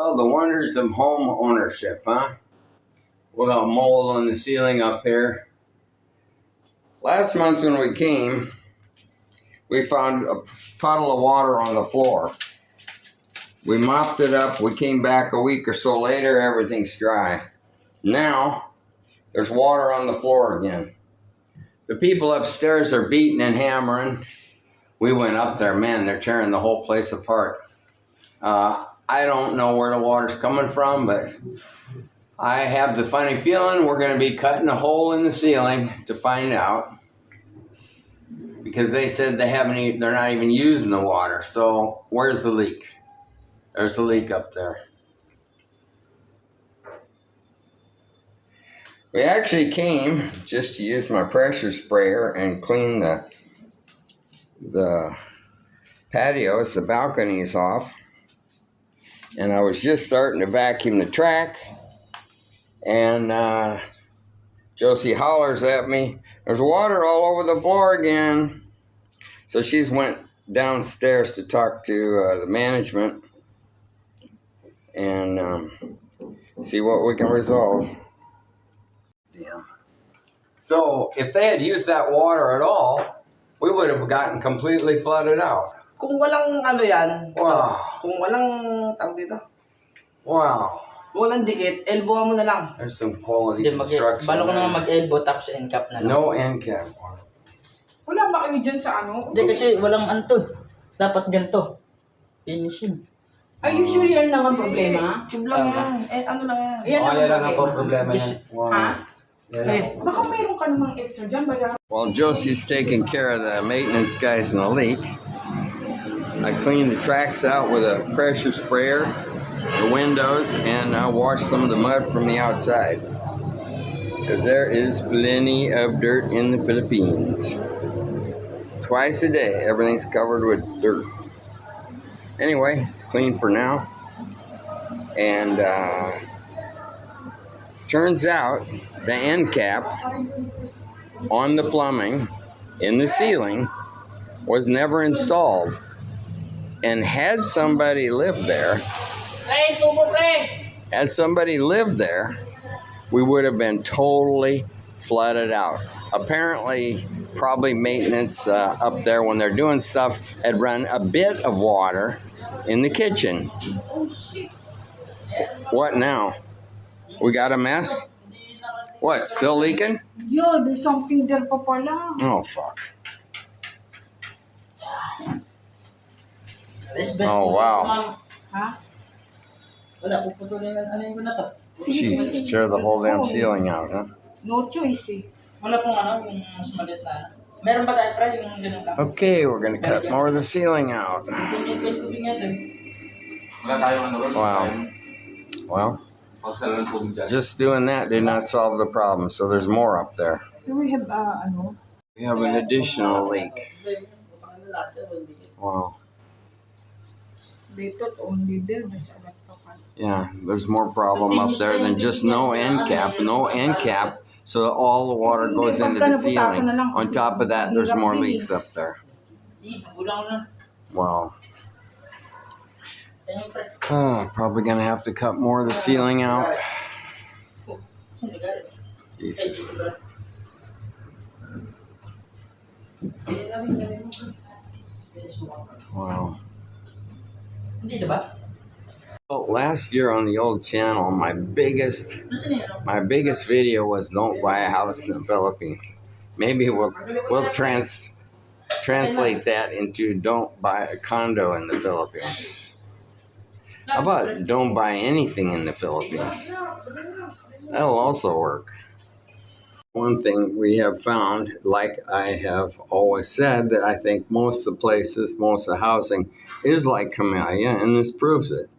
Well, the wonders of home ownership, huh? We got mold on the ceiling up here. Last month when we came, we found a puddle of water on the floor. We mopped it up. We came back a week or so later, everything's dry. Now, there's water on the floor again. The people upstairs are beating and hammering. We went up there, man, they're tearing the whole place apart. I don't know where the water's coming from, but I have the funny feeling we're going to be cutting a hole in the ceiling to find out. Because they said they're not even using the water. So where's the leak? There's a leak up there. We actually came just to use my pressure sprayer and clean the patios, the balconies off. And I was just starting to vacuum the track. And Josie hollers at me, "There's water all over the floor again." So she's went downstairs to talk to the management and see what we can resolve. Damn. So if they had used that water at all, we would have gotten completely flooded out. Kung walang ano yan, wow. So, kung walang tawag dito. Wow. Kung walang dikit, elbow mo na lang. There's some quality construction. Balo ko naman mag-elbow tapos end cap na lang. No end cap. Wala ba kayo dyan sa ano? Hindi kasi walang anto. Dapat ganito. Finishing. Are you sure yan lang ang problema? Tube lang yan. Ano lang yan. Yan lang ang problema yan. Wow. Ha? Baka mayroon ka namang extra dyan. While Josie's taking care of the maintenance guys in the leak, I cleaned the tracks out with a pressure sprayer, the windows, and I washed some of the mud from the outside. Because there is plenty of dirt in the Philippines. Twice a day, everything's covered with dirt. Anyway, it's clean for now. And turns out the end cap on the plumbing in the ceiling was never installed. And had somebody lived there, we would have been totally flooded out. Apparently, probably maintenance up there when they're doing stuff had run a bit of water in the kitchen. What now? We got a mess? What, still leaking? Yeah, there's something there pa pala. Oh, fuck. Oh, wow. Ha? Jesus, tear the whole damn ceiling out, huh? No choice eh. Wala pong ano, yung mas maliit na. Meron ba tayo pa yung ganun ka? Okay, we're gonna cut more of the ceiling out. Wow. Well, just doing that did not solve the problem, so there's more up there. Do we have ano? We have an additional leak. Wow. They thought only there was electrical. Yeah, there's more problem up there than just no end cap. No end cap, so all the water goes into the ceiling. On top of that, there's more leaks up there. Wow. Probably gonna have to cut more of the ceiling out. Jesus. Wow. Well, last year on the old channel, my biggest video was "Don't buy a house in the Philippines." Maybe we'll translate that into "Don't buy a condo in the Philippines." How about "Don't buy anything in the Philippines"? That'll also work. One thing we have found, like I have always said, that I think most of the places, most of the housing is like Camellia, and this proves it.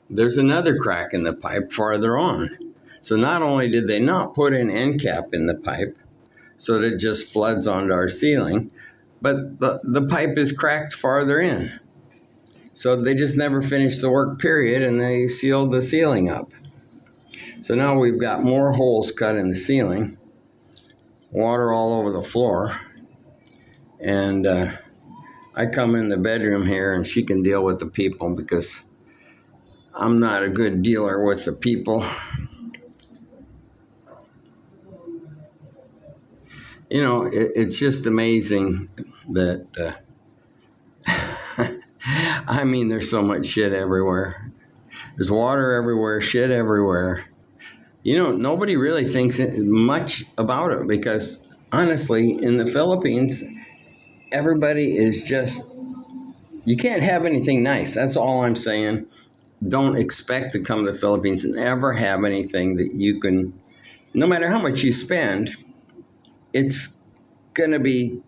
There's another crack in the pipe farther on. So not only did they not put an end cap in the pipe so that it just floods onto our ceiling, but the pipe is cracked farther in. So they just never finished the work, period, and they sealed the ceiling up. So now we've got more holes cut in the ceiling, water all over the floor, and I come in the bedroom here and she can deal with the people because I'm not a good dealer with the people. You know, it's just amazing that, I mean, there's so much shit everywhere. There's water everywhere, shit everywhere. You know, nobody really thinks much about it because, honestly, in the Philippines, everybody is just, you can't have anything nice. That's all I'm saying. Don't expect to come to the Philippines and ever have anything that you can, no matter how much you spend, it's going to be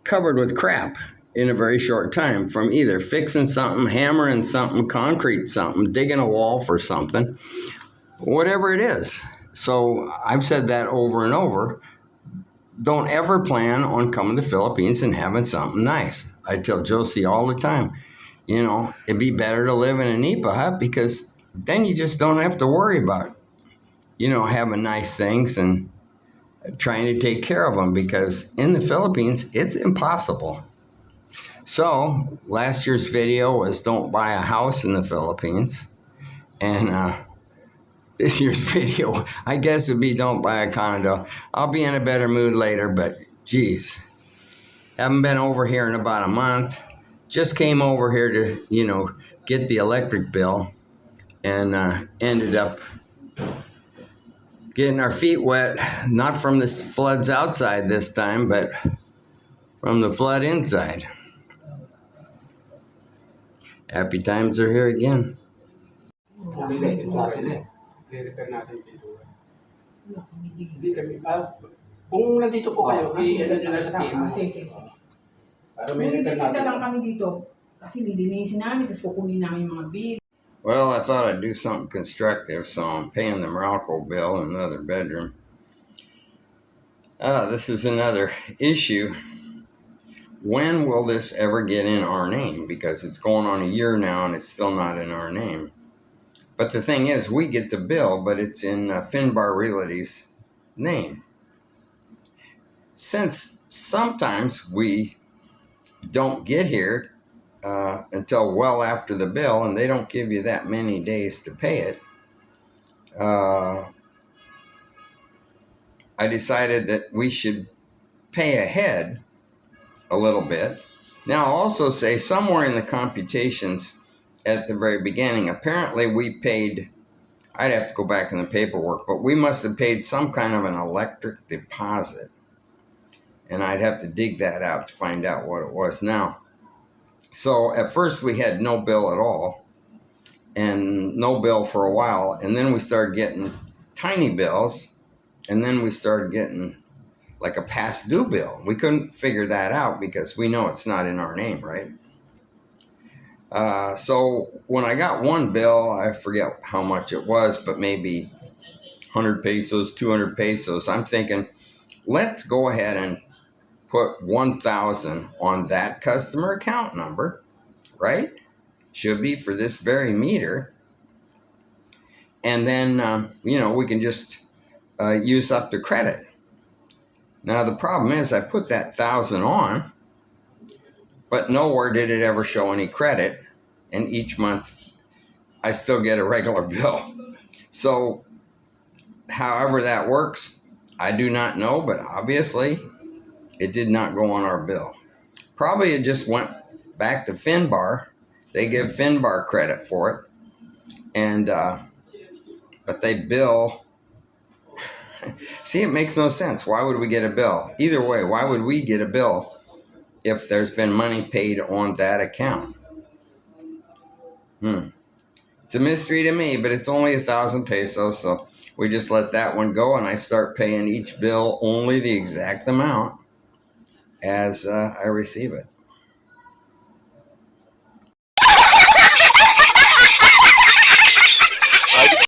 covered with crap in a very short time from either fixing something, hammering something, concrete something, digging a wall for something, whatever it is. So I've said that over and over. Don't ever plan on coming to the Philippines and having something nice. I tell Josie all the time, you know, it'd be better to live in a nipa hut because then you just don't have to worry about, you know, having nice things and trying to take care of them, because in the Philippines, it's impossible. So last year's video was don't buy a house in the Philippines. And this year's video, I guess, would be don't buy a condo. I'll be in a better mood later, but geez, haven't been over here in about a month. Just came over here to, you know, get the electric bill, and ended up getting our feet wet, not from the floods outside this time, but from the flood inside. Happy times are here again. I-repair natin dito. Hindi kami, kung nandito po kayo, i-send nyo na sa PMO. Sige. Para may repair Bumibisita lang natin. kami dito. Kasi lilinisin namin, tapos kukunin namin yung mga bill. Well, I thought I'd do something constructive, so I'm paying the Meralco bill in another bedroom. This is another issue. When will this ever get in our name? Because it's going on a year now and it's still not in our name. But the thing is, we get the bill, but it's in Finbar Realty's name. Since sometimes we don't get here until well after the bill, and they don't give you that many days to pay it, I decided that we should pay ahead a little bit. Now, I'll also say somewhere in the computations at the very beginning, apparently we paid, I'd have to go back in the paperwork, but we must have paid some kind of an electric deposit. And I'd have to dig that out to find out what it was now. So at first we had no bill at all, and no bill for a while. And then we started getting tiny bills, and then we started getting like a past due bill. We couldn't figure that out because we know it's not in our name, right? So when I got one bill, I forget how much it was, but maybe 100 pesos, 200 pesos. I'm thinking, let's go ahead and put 1,000 on that customer account number, right? Should be for this very meter. And then, you know, we can just use up the credit. Now, the problem is I put that 1,000 on, but nowhere did it ever show any credit. And each month I still get a regular bill. So however that works, I do not know, but obviously it did not go on our bill. Probably it just went back to Finbar. They give Finbar credit for it. And, but they bill. See, it makes no sense. Why would we get a bill? Either way, why would we get a bill if there's been money paid on that account? It's a mystery to me, but it's only 1,000 pesos, so we just let that one go, and I start paying each bill only the exact amount as I receive it.